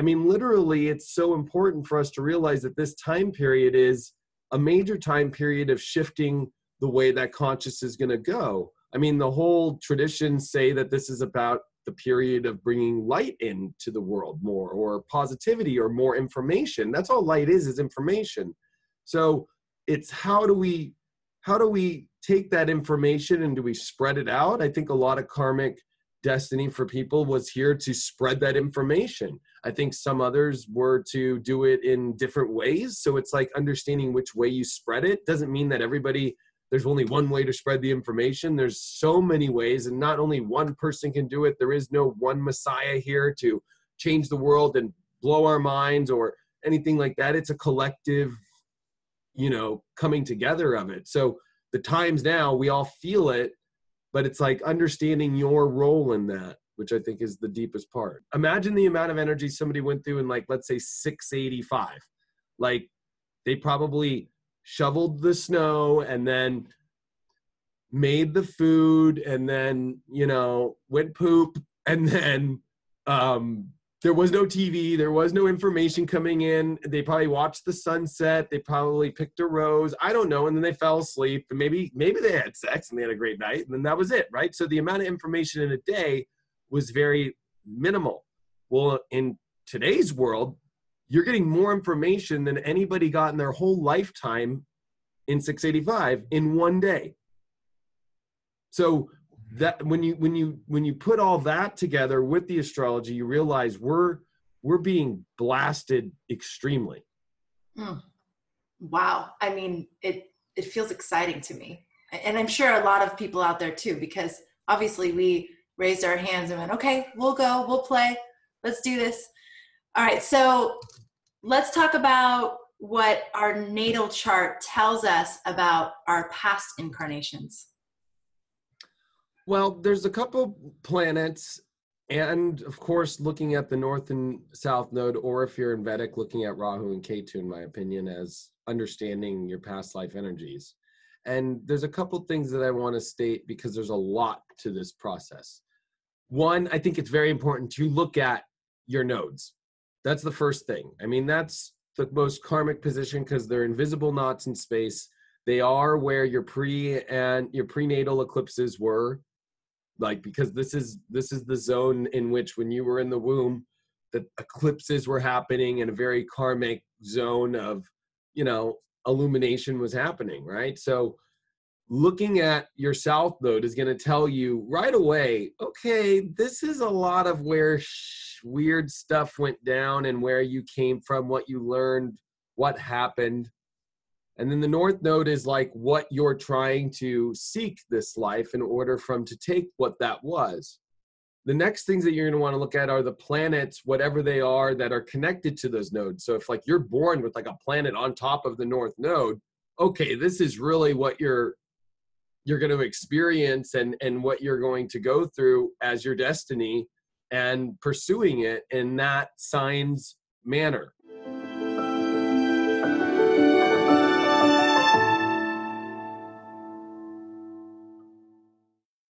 mean, literally, it's so important for us to realize that this time period is a major time period of shifting the way that conscious is going to go. I mean, the whole traditions say that this is about the period of bringing light into the world more, or positivity, or more information. That's all light is information. So it's how do we take that information and do we spread it out? I think a lot of karmic destiny for people was here to spread that information. I think some others were to do it in different ways. So it's like understanding which way you spread it doesn't mean that there's only one way to spread the information. There's so many ways, and not only one person can do it. There is no one messiah here to change the world and blow our minds or anything like that. It's a collective, coming together of it. So the times now, we all feel it, but it's like understanding your role in that, which I think is the deepest part. Imagine the amount of energy somebody went through in, like, let's say 685. Like, they probably shoveled the snow and then made the food and then, went poop. And then there was no TV. There was no information coming in. They probably watched the sunset. They probably picked a rose. I don't know. And then they fell asleep. And maybe they had sex and they had a great night. And then that was it, right? So the amount of information in a day was very minimal. Well, in today's world, you're getting more information than anybody got in their whole lifetime in 685 in one day. So that when you put all that together with the astrology, you realize we're being blasted extremely. Wow. I mean, it feels exciting to me. And I'm sure a lot of people out there too, because obviously we raised our hands and went, okay, we'll go, we'll play. Let's do this. All right. So let's talk about what our natal chart tells us about our past incarnations. Well, there's a couple planets, and of course, looking at the North and South Node, or if you're in Vedic, looking at Rahu and Ketu, in my opinion, as understanding your past life energies. And there's a couple things that I want to state because there's a lot to this process. One, I think it's very important to look at your nodes. That's the first thing. I mean, that's the most karmic position because they're invisible knots in space. They are where your prenatal eclipses were. Like, because this is the zone in which when you were in the womb, the eclipses were happening in a very karmic zone of, illumination was happening, right? So looking at your South Node is going to tell you right away, okay, this is a lot of where weird stuff went down and where you came from, what you learned, what happened. And then the North Node is like what you're trying to seek this life in order to take what that was. The next things that you're going to want to look at are the planets, whatever they are, that are connected to those nodes. So if like you're born with like a planet on top of the North Node, okay, this is really what you're going to experience and what you're going to go through as your destiny and pursuing it in that sign's manner.